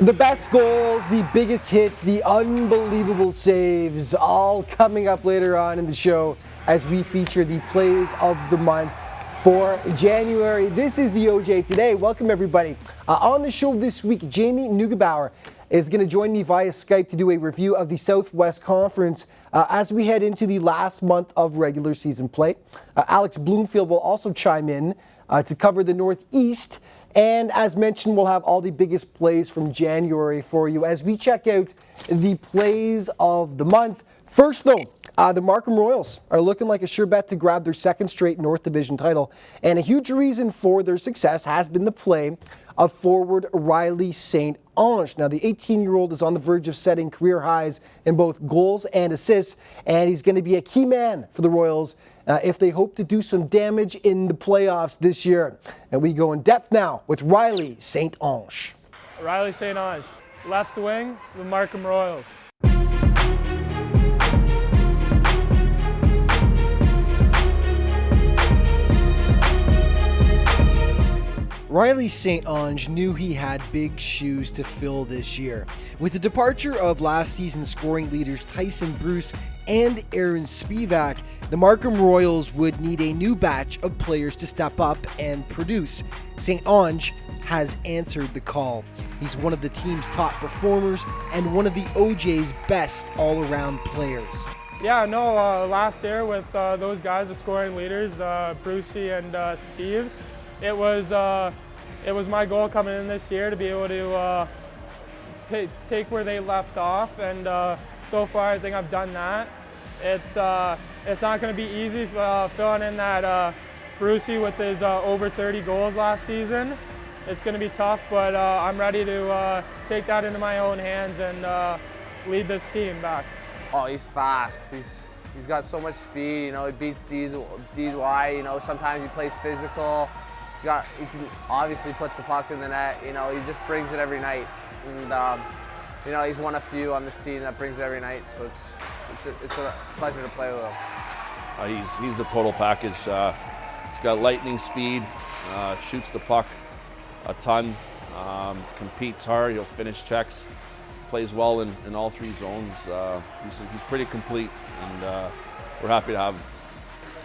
The best goals, the biggest hits, the unbelievable saves, all coming up later on in the show as we feature the plays of the month for January. This is the OJ Today. Welcome, everybody. On the show this week, Jamie Neugebauer is going to join me via Skype to do a review of the Southwest Conference as we head into the last month of regular season play. Alex Bloomfield will also chime in to cover the Northeast. And as mentioned, we'll have all the biggest plays from January for you as we check out the plays of the month. First, though, the Markham Royals are looking like a sure bet to grab their second straight North Division title. And a huge reason for their success has been the play of forward Riley St. Onge. Now, the 18-year-old is on the verge of setting career highs in both goals and assists, and he's going to be a key man for the Royals if they hope to do some damage in the playoffs this year. And we go in depth now with Riley St. Onge. Riley St. Onge, left wing, the Markham Royals. Riley St. Onge knew he had big shoes to fill this year. With the departure of last season's scoring leaders Tyson Bruce and Aaron Spivak, the Markham Royals would need a new batch of players to step up and produce. St. Onge has answered the call. He's one of the team's top performers and one of the OJ's best all-around players. Yeah, no, last year with those guys, the scoring leaders, Brucey and Steves, it was my goal coming in this year to be able to take where they left off, and so far I think I've done that. It's not going to be easy filling in that Brucey with his over 30 goals last season. It's going to be tough, but I'm ready to take that into my own hands and lead this team back. Oh, he's fast. He's got so much speed. You know, he beats D's wide. You know, sometimes he plays physical. He can obviously put the puck in the net. You know, he just brings it every night. And you know, he's one of few on this team that brings it every night. So it's a pleasure to play with him. He's the total package. He's got lightning speed, shoots the puck a ton, competes hard. He'll finish checks, plays well in all three zones. He's pretty complete, and we're happy to have him.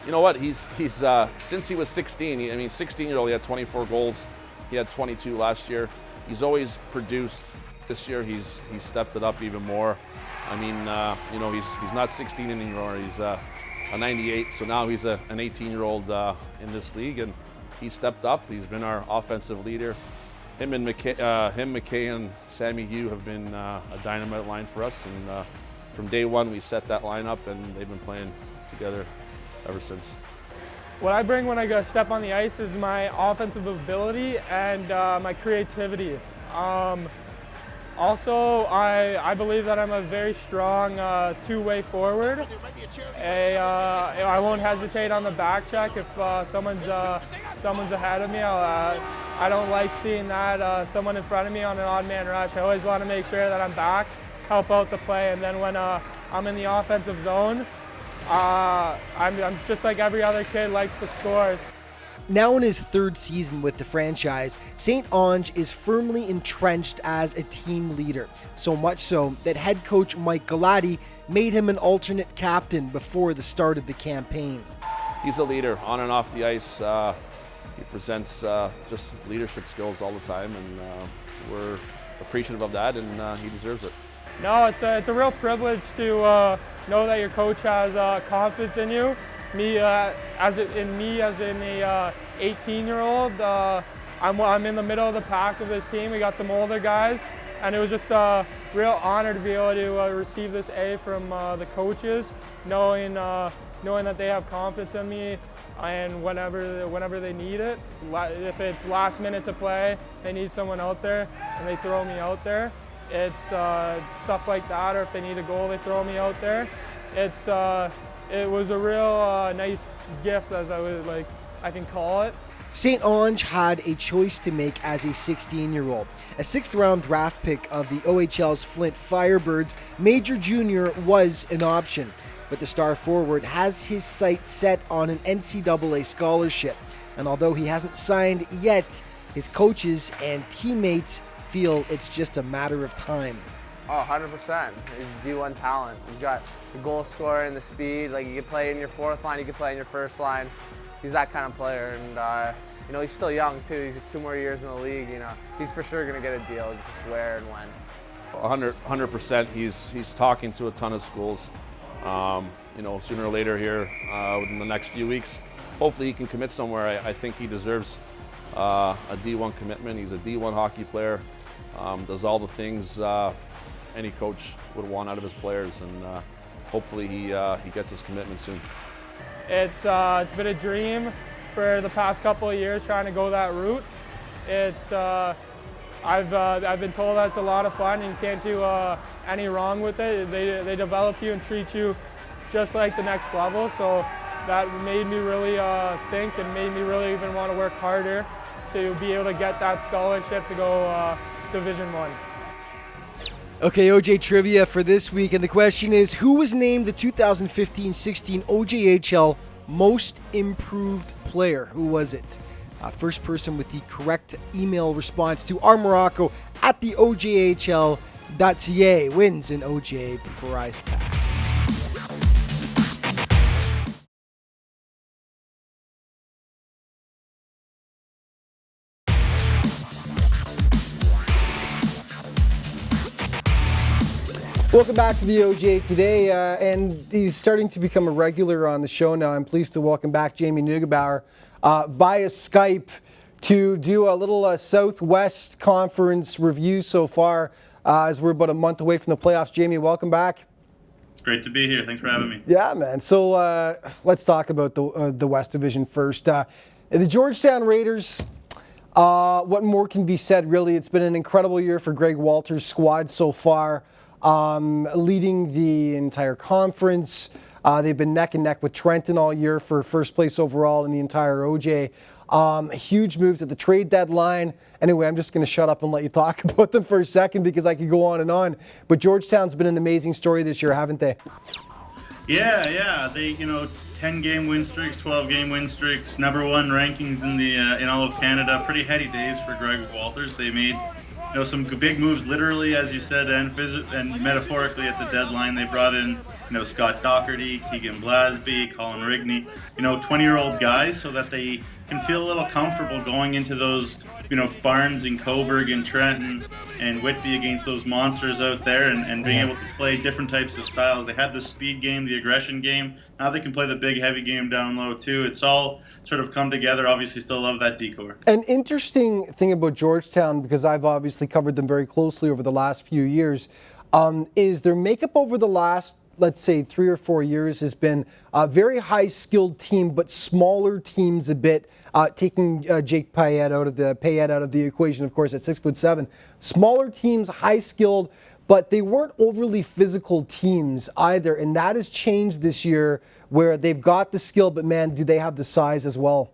You know what? He's since he was 16. 16-year-old. He had 24 goals. He had 22 last year. He's always produced. This year, he's stepped it up even more. I mean, you know, he's not 16 anymore. He's a 98. So now he's an 18-year-old in this league, and he's stepped up. He's been our offensive leader. Him, McKay, and Sammy Hugh have been a dynamite line for us. And from day one, we set that line up, and they've been playing together ever since. What I bring when I step on the ice is my offensive ability and my creativity. Also, I believe that I'm a very strong two-way forward. I won't hesitate on the back check if someone's ahead of me. I don't like seeing that someone in front of me on an odd man rush. I always want to make sure that I'm back, help out the play, and then when I'm in the offensive zone, I'm just like every other kid, likes to score. Now in his third season with the franchise, St. Onge is firmly entrenched as a team leader, so much so that head coach Mike Galati made him an alternate captain before the start of the campaign. He's a leader on and off the ice. He presents just leadership skills all the time, and we're appreciative of that, and he deserves it. No, it's a real privilege to know that your coach has confidence in you. As in a 18-year-old, I'm in the middle of the pack of this team. We got some older guys, and it was just a real honor to be able to receive this A from the coaches, knowing that they have confidence in me, and whenever they need it, if it's last minute to play, they need someone out there, and they throw me out there. It's stuff like that, or if they need a goal, they throw me out there. It was a real nice gift, as I can call it. St. Onge had a choice to make as a 16-year-old. A sixth-round draft pick of the OHL's Flint Firebirds, Major Jr. was an option, but the star forward has his sights set on an NCAA scholarship. And although he hasn't signed yet, his coaches and teammates feel it's just a matter of time? Oh, 100%. He's D1 talent. He's got the goal scorer and the speed. Like, you can play in your fourth line, you can play in your first line. He's that kind of player, and you know, he's still young too. He's just 2 more years in the league. You know, he's for sure gonna get a deal. Just where and when. 100%. He's talking to a ton of schools. You know, sooner or later here, within the next few weeks, hopefully he can commit somewhere. I think he deserves a D1 commitment. He's a D1 hockey player. Does all the things any coach would want out of his players, and hopefully he gets his commitment soon. It's been a dream for the past couple of years trying to go that route. It's I've been told that it's a lot of fun and you can't do any wrong with it. They develop you and treat you just like the next level. So that made me really think and made me really even want to work harder to be able to get that scholarship to go Division I. Okay, OJ trivia for this week, and the question is, who was named the 2015-16 OJHL Most Improved Player? Who was it? First person with the correct email response to rmorocco at the OJHL.ca wins an OJ prize pack. Welcome back to the OJ today, and he's starting to become a regular on the show now. I'm pleased to welcome back Jamie Neugebauer via Skype to do a little Southwest Conference review so far, as we're about a month away from the playoffs. Jamie, welcome back. It's great to be here. Thanks for having me. Yeah, man. So let's talk about the West Division first. The Georgetown Raiders, what more can be said, really? It's been an incredible year for Greg Walters' squad so far. Leading the entire conference. They've been neck and neck with Trenton all year for first place overall in the entire OJ. Huge moves at the trade deadline. Anyway, I'm just going to shut up and let you talk about them for a second because I could go on and on. But Georgetown's been an amazing story this year, haven't they? Yeah. They, 10-game win streaks, 12-game win streaks, #1 rankings in all of Canada. Pretty heady days for Greg Walters. They made some big moves, literally, as you said, and metaphorically at the deadline. They brought in, Scott Doherty, Keegan Blasby, Colin Rigney, 20-year-old guys, so that they can feel a little comfortable going into those, Barnes and Coburg and Trenton and Whitby against those monsters out there, and being able to play different types of styles. They had the speed game, the aggression game. Now they can play the big, heavy game down low, too. It's all sort of come together. Obviously, still love that decor. An interesting thing about Georgetown, because I've obviously covered them very closely over the last few years, is their makeup over the last, let's say, 3 or 4 years has been a very high-skilled team, but smaller teams a bit, taking Jake Payette out of the equation, of course, at 6'7". Smaller teams, high-skilled, but they weren't overly physical teams either, and that has changed this year where they've got the skill, but man, do they have the size as well.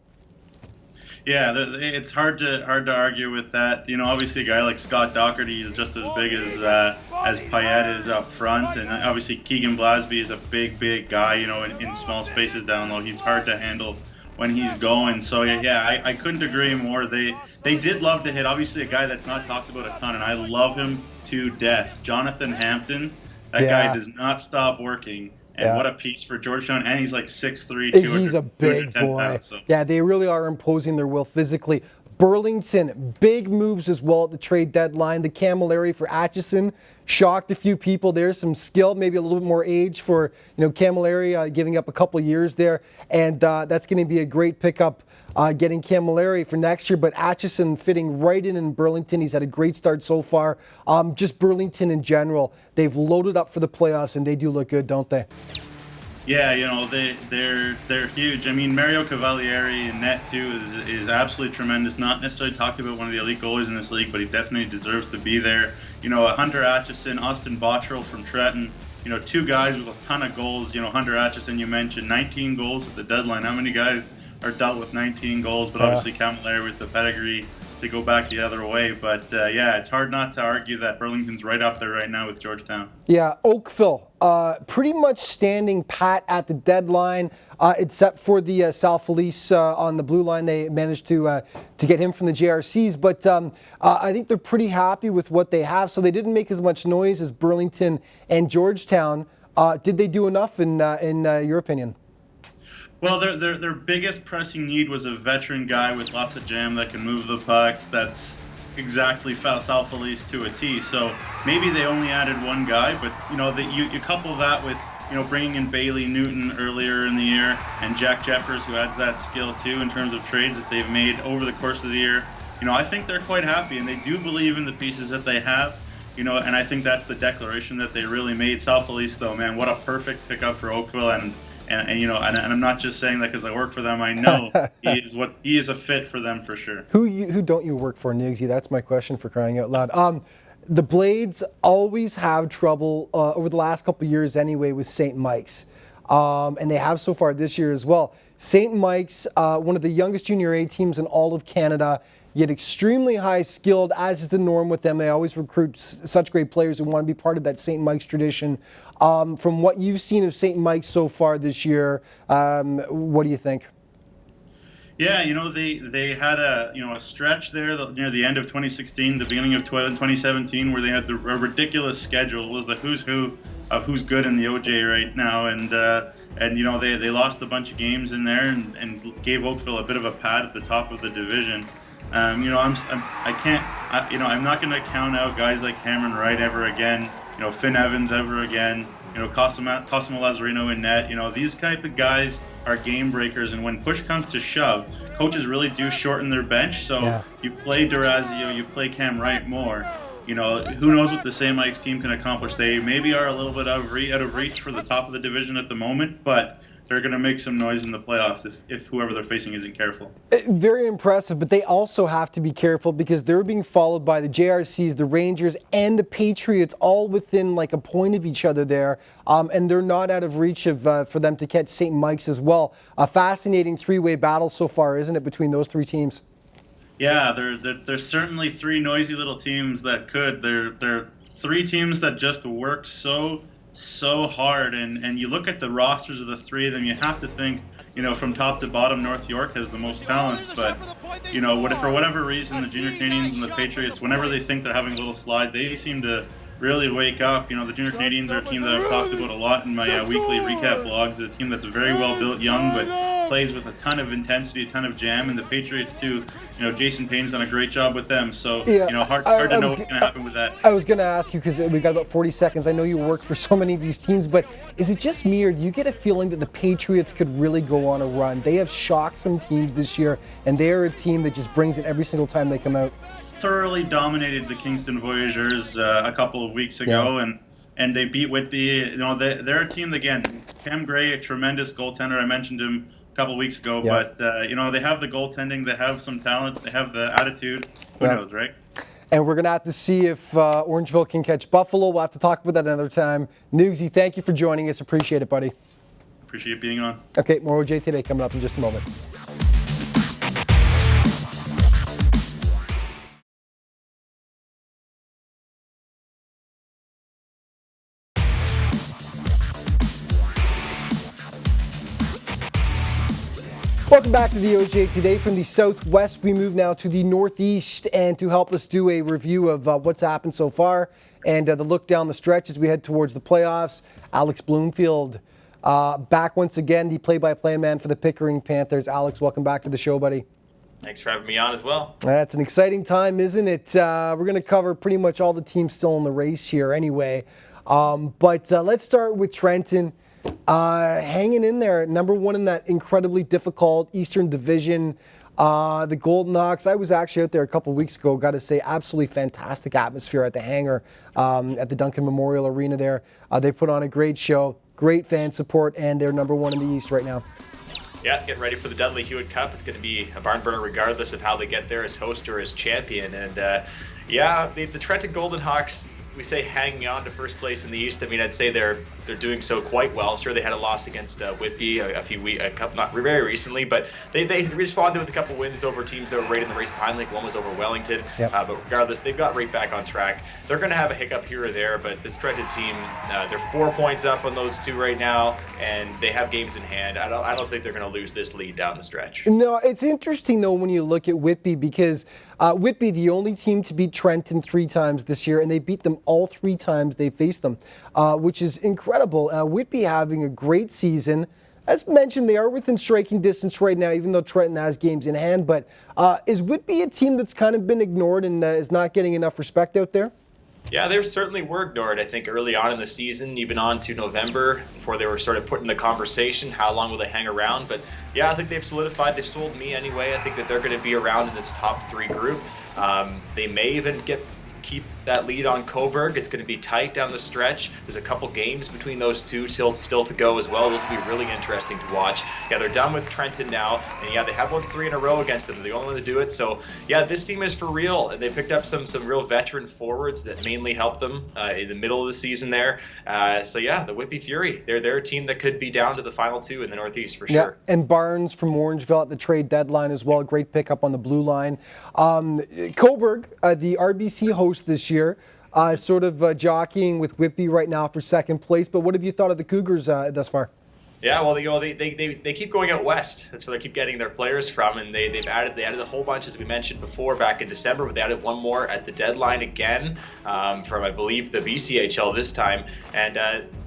Yeah, it's hard to argue with that. Obviously a guy like Scott Doherty is just as big as Payette is up front, and obviously Keegan Blasby is a big guy. In small spaces down low, he's hard to handle when he's going. So yeah, I couldn't agree more. They did love to hit. Obviously a guy that's not talked about a ton, and I love him to death. Jonathan Hampton, that guy does not stop working. And what a piece for Georgetown. And he's like 6'3", 200. He's a big boy. Pounds, so. Yeah, they really are imposing their will physically. Burlington, big moves as well at the trade deadline. The Camilleri for Atchison shocked a few people. There's some skill, maybe a little bit more age for Camilleri, giving up a couple years there. And that's going to be a great pickup, getting Camilleri for next year. But Atchison fitting right in Burlington. He's had a great start so far. Just Burlington in general, they've loaded up for the playoffs, and they do look good, don't they? Yeah, they're huge. I mean, Mario Cavalieri in net too is absolutely tremendous. Not necessarily talked about one of the elite goalies in this league, but he definitely deserves to be there. Hunter Atchison, Austin Bottrell from Trenton. 2 guys with a ton of goals. Hunter Atchison, you mentioned 19 goals at the deadline. How many guys are dealt with 19 goals? But obviously Camilleri with the pedigree to go back the other way. But yeah, it's hard not to argue that Burlington's right up there right now with Georgetown. Yeah, Oakville, pretty much standing pat at the deadline, except for the Sal Felice on the blue line. They managed to get him from the JRCs, but I think they're pretty happy with what they have. So they didn't make as much noise as Burlington and Georgetown. Did they do enough in your opinion? Well, their biggest pressing need was a veteran guy with lots of jam that can move the puck. That's exactly Sal Felice to a T. So maybe they only added one guy, but you couple that with bringing in Bailey Newton earlier in the year and Jack Jeffers, who adds that skill too in terms of trades that they've made over the course of the year. I think they're quite happy, and they do believe in the pieces that they have. And I think that's the declaration that they really made. Sal Felice, though, man, what a perfect pickup for Oakville, and I'm not just saying that because I work for them. I know he is a fit for them for sure. Who don't you work for, Nugsy? That's my question, for crying out loud. The Blades always have trouble over the last couple of years anyway with St. Mike's, and they have so far this year as well. St. Mike's, one of the youngest junior A teams in all of Canada, yet extremely high skilled, as is the norm with them. They always recruit such great players who want to be part of that St. Mike's tradition. From what you've seen of St. Mike's so far this year, what do you think? Yeah, they had a stretch there near the end of 2016, the beginning of 2017, where they had a ridiculous schedule. It was the who's who of who's good in the OJ right now, and they lost a bunch of games in there and gave Oakville a bit of a pad at the top of the division. I'm not going to count out guys like Cameron Wright ever again, Finn Evans ever again, Cosimo Lazarino in net. These type of guys are game breakers, and when push comes to shove, coaches really do shorten their bench. So You play Durazio, you play Cam Wright more. Who knows what the St. Mike's team can accomplish? They maybe are a little bit out of reach for the top of the division at the moment, but they're going to make some noise in the playoffs if whoever they're facing isn't careful. Very impressive, but they also have to be careful because they're being followed by the JRCs, the Rangers, and the Patriots, all within like a point of each other there, and they're not out of reach for them to catch St. Mike's as well. A fascinating three-way battle so far, isn't it, between those three teams? Yeah, there's certainly three noisy little teams that could. They're three teams that just work so hard, and you look at the rosters of the three of them, you have to think, from top to bottom, North York has the most talent, but, for whatever reason, the Junior Canadians and the Patriots, whenever they think they're having a little slide, they seem to really wake up. The Junior Canadians are a team that I've talked about a lot in my weekly recap blogs, a team that's very well built, young, but plays with a ton of intensity, a ton of jam, and the Patriots too. Jason Payne's done a great job with them, so hard to know what's going to happen with that. I was going to ask you, because we got about 40 seconds. I know you work for so many of these teams, but is it just me, or do you get a feeling that the Patriots could really go on a run? They have shocked some teams this year, and they are a team that just brings it every single time they come out. Thoroughly dominated the Kingston Voyageurs a couple of weeks ago, and they beat Whitby. They're a team, again, Cam Gray, a tremendous goaltender. I mentioned him a couple of weeks ago, but they have the goaltending, they have some talent, they have the attitude. Who knows, right? And we're going to have to see if Orangeville can catch Buffalo. We'll have to talk about that another time. Nugsy, thank you for joining us. Appreciate it, buddy. Appreciate being on. Okay, more OJ Today coming up in just a moment. Welcome back to the OJ Today. From the Southwest, we move now to the Northeast, and to help us do a review of what's happened so far and the look down the stretch as we head towards the playoffs, Alex Bloomfield back once again, the play-by-play man for the Pickering Panthers. Alex, welcome back to the show, buddy. Thanks for having me on as well. That's an exciting time, isn't it? We're going to cover pretty much all the teams still in the race here anyway. But let's start with Trenton. Hanging in there, number one in that incredibly difficult Eastern Division. The Golden Hawks, I was actually out there a couple of weeks ago, got to say, absolutely fantastic atmosphere at the hangar at the Duncan Memorial Arena there. They put on a great show, great fan support, and they're number one in the East right now. Yeah, getting ready for the Dudley Hewitt Cup. It's going to be a barn burner regardless of how they get there as host or as champion. And the Trenton Golden Hawks, we say hanging on to first place in the East, I mean, I'd say they're doing so quite well. Sure, they had a loss against Whitby not very recently, but they responded with a couple wins over teams that were right in the race behind. Like one was over Wellington, but regardless, they've got right back on track. They're going to have a hiccup here or there, but this Trenton team, they're 4 points up on those two right now, and they have games in hand. I don't think they're going to lose this lead down the stretch. No, it's interesting though when you look at Whitby because Whitby, the only team to beat Trenton 3 times this year, and they beat them all 3 times they faced them, which is incredible. Whitby having a great season. As mentioned, they are within striking distance right now, even though Trenton has games in hand. But is Whitby a team that's kind of been ignored and is not getting enough respect out there? Yeah, they certainly were ignored, I think, early on in the season, even on to November, before they were sort of put in the conversation. How long will they hang around? But yeah, I think they've solidified. They've sold me anyway. I think that they're going to be around in this top 3 group. They may even keep that lead on Cobourg. It's going to be tight down the stretch. There's a couple games between those two still to go as well. This will be really interesting to watch. Yeah, they're done with Trenton now, and yeah, they have won 3 in a row against them. They're the only one to do it. So yeah, this team is for real, and they picked up some real veteran forwards that mainly helped them in the middle of the season there. So yeah, the Whitby Fury, they're a team that could be down to the final 2 in the Northeast for sure. Yeah, and Barnes from Orangeville at the trade deadline as well. Great pickup on the blue line. Cobourg, the RBC host this year, sort of jockeying with Whitby right now for second place. But what have you thought of the Cougars thus far? Yeah, well, they keep going out west. That's where they keep getting their players from, and they added a whole bunch, as we mentioned before, back in December. But they added one more at the deadline again from, I believe, the BCHL this time. And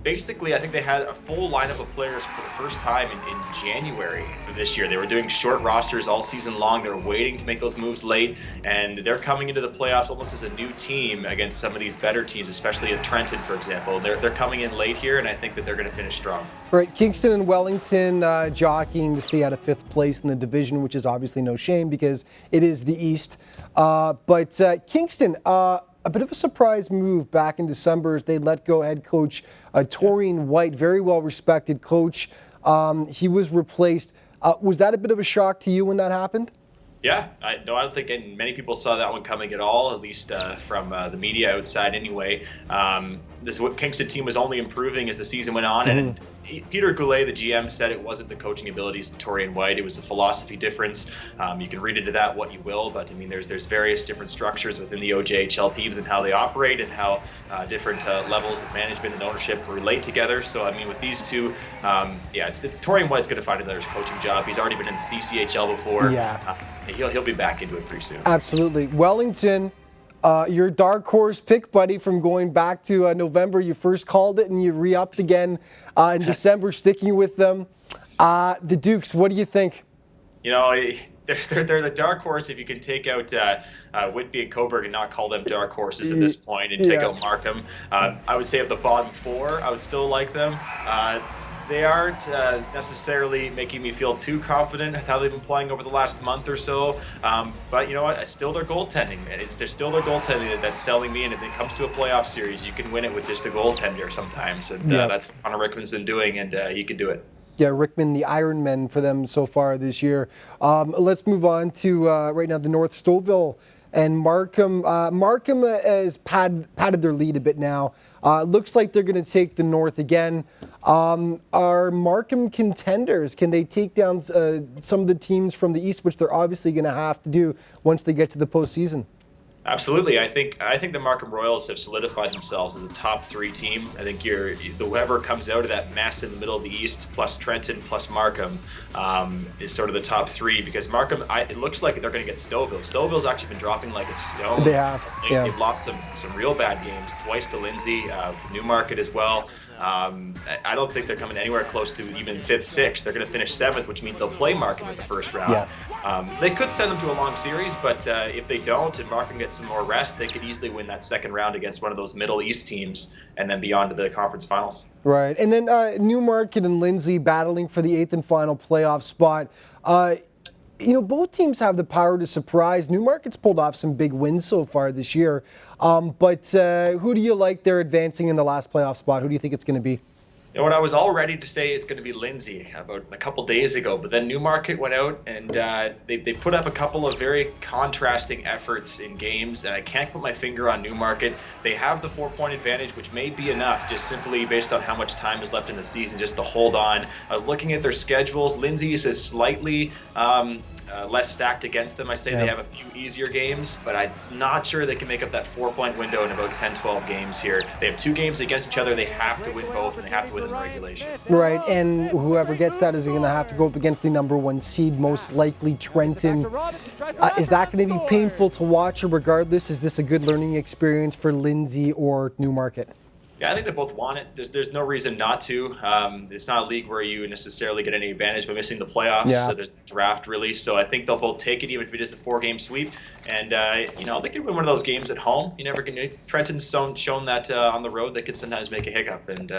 basically, I think they had a full lineup of players for the first time in January for this year. They were doing short rosters all season long. They were waiting to make those moves late, and they're coming into the playoffs almost as a new team against some of these better teams, especially at Trenton, for example. They're coming in late here, and I think that they're going to finish strong. Right, Kingston and Wellington jockeying to stay out of 5th place in the division, which is obviously no shame because it is the East. But Kingston, a bit of a surprise move back in December as they let go head coach Torian White, very well respected coach. He was replaced. Was that a bit of a shock to you when that happened? Yeah, I don't think many people saw that one coming at all, at least from the media outside anyway. This Kingston team was only improving as the season went on, and Peter Goulet, the GM, said it wasn't the coaching abilities of Torian White, it was a philosophy difference. You can read into that what you will, but I mean, there's various different structures within the OJHL teams and how they operate and how different levels of management and ownership relate together. So I mean, with these two, it's Torian White's going to find another coaching job. He's already been in CCHL before. He'll be back into it pretty soon. Absolutely. Wellington, your dark horse pick, buddy, from going back to November. You first called it and you re-upped again in December, sticking with them. The Dukes, what do you think? You know, they're the dark horse if you can take out Whitby and Cobourg and not call them dark horses at this point and take out Markham. I would say of the bottom 4, I would still like them. They aren't necessarily making me feel too confident in how they've been playing over the last month or so. But you know what? It's still their goaltending, man. They're still their goaltending that's selling me. And if it comes to a playoff series, you can win it with just a goaltender sometimes. And that's what Connor Rickman's been doing, and he can do it. Yeah, Rickman, the Iron Man for them so far this year. Let's move on to right now the North Stouffville and Markham. Markham has padded their lead a bit now. Looks like they're going to take the North again. Are Markham contenders? Can they take down some of the teams from the East, which they're obviously going to have to do once they get to the postseason? Absolutely. I think the Markham Royals have solidified themselves as a top 3 team. I think whoever comes out of that mess in the middle of the East, plus Trenton, plus Markham, is sort of the top 3 because Markham, it looks like they're going to get Stouffville. Stouffville's actually been dropping like a stone. They have. They've lost some real bad games, twice to Lindsay, to Newmarket as well. I don't think they're coming anywhere close to even 5th, 6th. They're going to finish 7th, which means they'll play Markham in the first round. Yeah. They could send them to a long series, but if they don't and Markham gets some more rest, they could easily win that second round against one of those Middle East teams and then be on to the conference finals. Right. And then Newmarket and Lindsay battling for the 8th and final playoff spot. You know, both teams have the power to surprise. Newmarket's pulled off some big wins so far this year. But who do you like they're advancing in the last playoff spot? Who do you think it's going to be? You know what, I was all ready to say it's going to be Lindsay about a couple days ago, but then Newmarket went out and they put up a couple of very contrasting efforts in games, and I can't put my finger on Newmarket. They have the 4-point advantage, which may be enough just simply based on how much time is left in the season just to hold on. I was looking at their schedules. Lindsay's is slightly less stacked against them. I say they have a few easier games, but I'm not sure they can make up that 4-point window in about 10-12 games here. They have 2 games against each other. They have to win both, and they have to win in regulation. Right, and whoever gets that is going to have to go up against the number 1 seed, most likely Trenton. Is that going to be painful to watch, or regardless, is this a good learning experience for Lindsay or Newmarket? Yeah, I think they both want it. There's no reason not to. It's not a league where you necessarily get any advantage by missing the playoffs. So there's draft release. So I think they'll both take it, even if it is a 4-game sweep. And they can win one of those games at home. You never can. Trenton's shown that on the road they could sometimes make a hiccup, and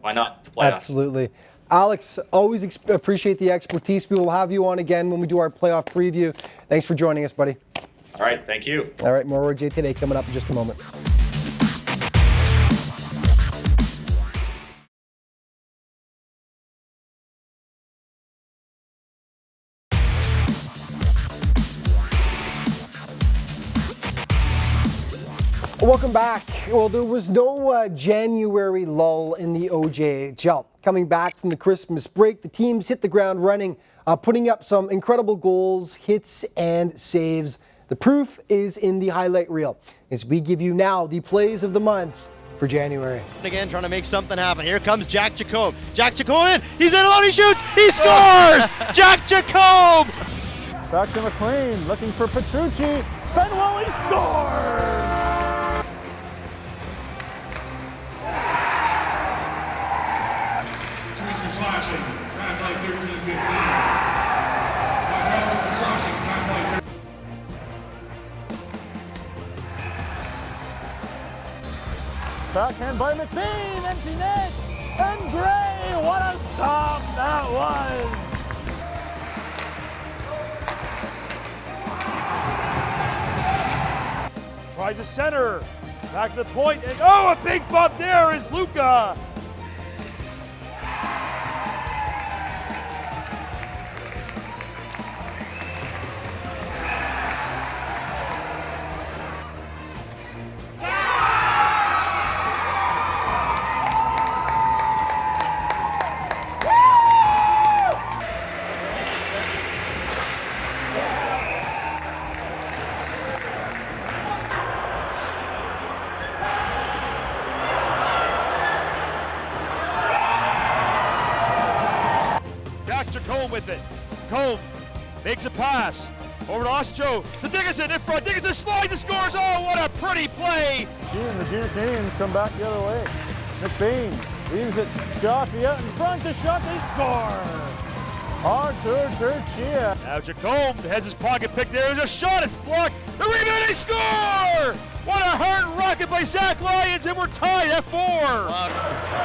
why not? The playoffs. Absolutely. Alex, always appreciate the expertise. We will have you on again when we do our playoff preview. Thanks for joining us, buddy. All right, thank you. All right, more RJ Today coming up in just a moment. Welcome back. Well, there was no January lull in the OJHL. Coming back from the Christmas break, the teams hit the ground running, putting up some incredible goals, hits, and saves. The proof is in the highlight reel as we give you now the plays of the month for January. Again, trying to make something happen. Here comes Jack Jacob. Jack Jacob in. He's in alone. He shoots. He scores. Jack Jacob. Back to McLean, looking for Petrucci. Benwell, he scores! Backhand by McBean, empty net, and Gray, what a stop that was! Tries a center, back to the point, and oh, a big bump there is Luca! With it. Combe makes a pass over to Ostro to Dickinson in front. Dickinson slides and scores. Oh, what a pretty play! The Junior Canadians come back the other way. McBain leaves it. Jaffe out in front to shot. They score. Artur Turchia. Now Jacombe has his pocket picked there. There's a shot. It's blocked. The rebound. They score! What a hard rocket by Zach Lyons, and we're tied at 4.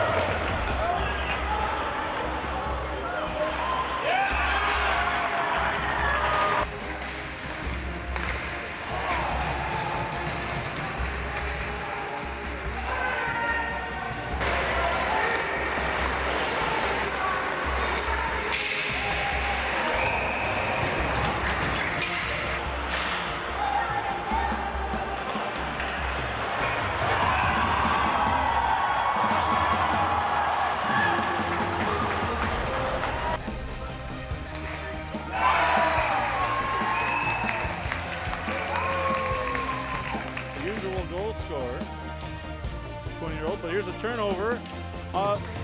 Goal scorer, 20-year-old, but here's a turnover.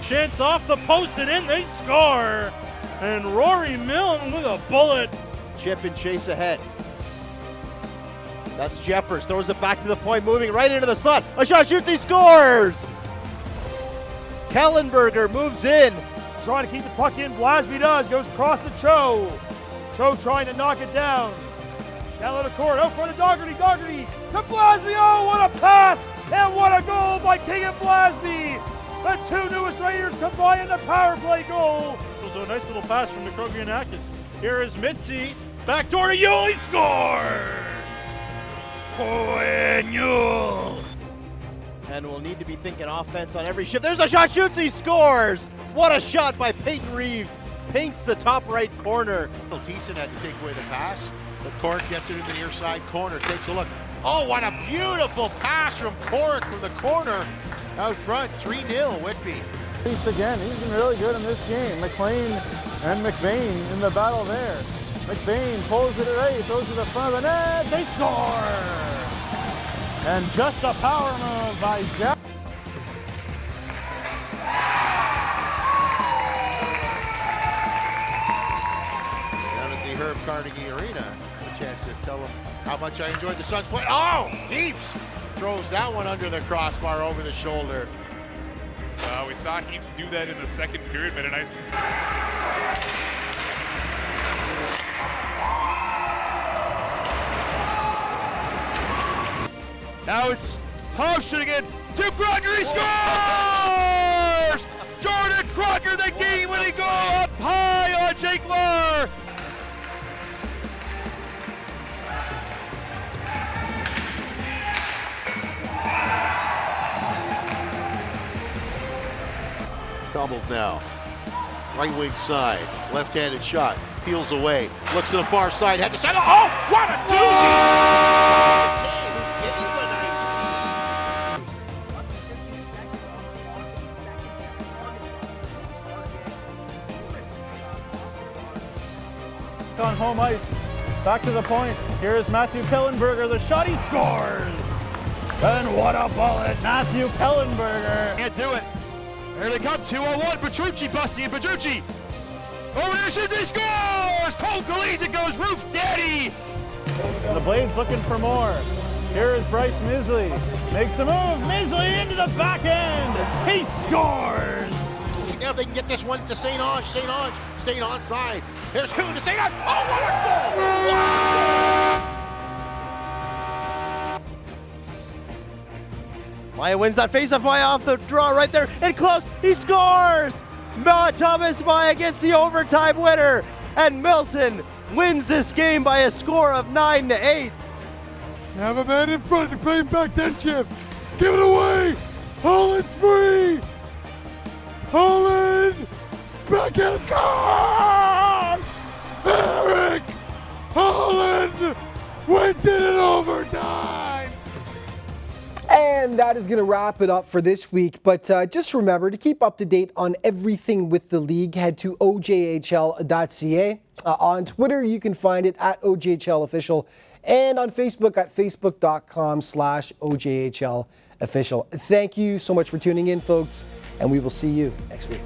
Chance off the post and in, they score! And Rory Milne with a bullet. Chip and chase ahead. That's Jeffers, throws it back to the point, moving right into the slot. A shot, shoots, he scores! Kellenberger moves in. Trying to keep the puck in, Blasby does, goes across to Cho. Cho trying to knock it down. Down the court, out front of Dougherty to Blasby, oh what a pass! And what a goal by Keegan Blasby! The 2 newest Raiders combine in the power play goal. So a nice little pass from Mikrogianakis. Here is Mitzi, backdoor to Yule, he scores! Yule! and will need to be thinking offense on every shift. There's a shot, shoots, he scores! What a shot by Peyton Reeves. Paints the top right corner. Thiessen had to take away the pass, but Cork gets it in the near side corner, takes a look. Oh, what a beautiful pass from Cork from the corner out front. 3-0 Whitby. Again, he's been really good in this game. McLean and McBain in the battle there. McBain pulls it right, throws it to the front of the net, they score! And just a power move by Jack. Down at the Herb Carnegie Arena, a chance to tell them how much I enjoyed the Suns play. Oh, Heaps throws that one under the crossbar over the shoulder. We saw Heaps do that in the second period, but a nice. Now it's Thompson again to Crocker, he scores! Jordan Crocker, the game-winning goal up high on Jake Lahr. Doubled now. Right wing side, left-handed shot, peels away, looks to the far side, head to center. Oh, what a doozy! On home ice, back to the point. Here's Matthew Kellenberger, the shot, he scores! And what a bullet, Matthew Kellenberger. Can't do it. Here they come, 2-on-1, Petrucci busting it, Petrucci. Over there, shoots, he scores! Cole Galiza goes roof daddy! And the Blades looking for more. Here is Bryce Misley. Makes a move, Misley into the back end. He scores! Now if they can get this one to St. Ange staying onside. Here's who to St. Ange. Oh, what a goal! Wow! Maya wins that faceoff. Maya off the draw right there and close. He scores! Thomas Maya gets the overtime winner, and Milton wins this game by a score of 9-8. Have a man in front, they're playing back then, Chip. Give it away! Holland's free! Holland! Backhand scores! Eric Holland wins it in overtime! And that is going to wrap it up for this week. But just remember to keep up to date on everything with the league. Head to ojhl.ca. On Twitter, you can find it at OJHLofficial. And on Facebook at facebook.com/OJHLofficial. Thank you so much for tuning in, folks. And we will see you next week.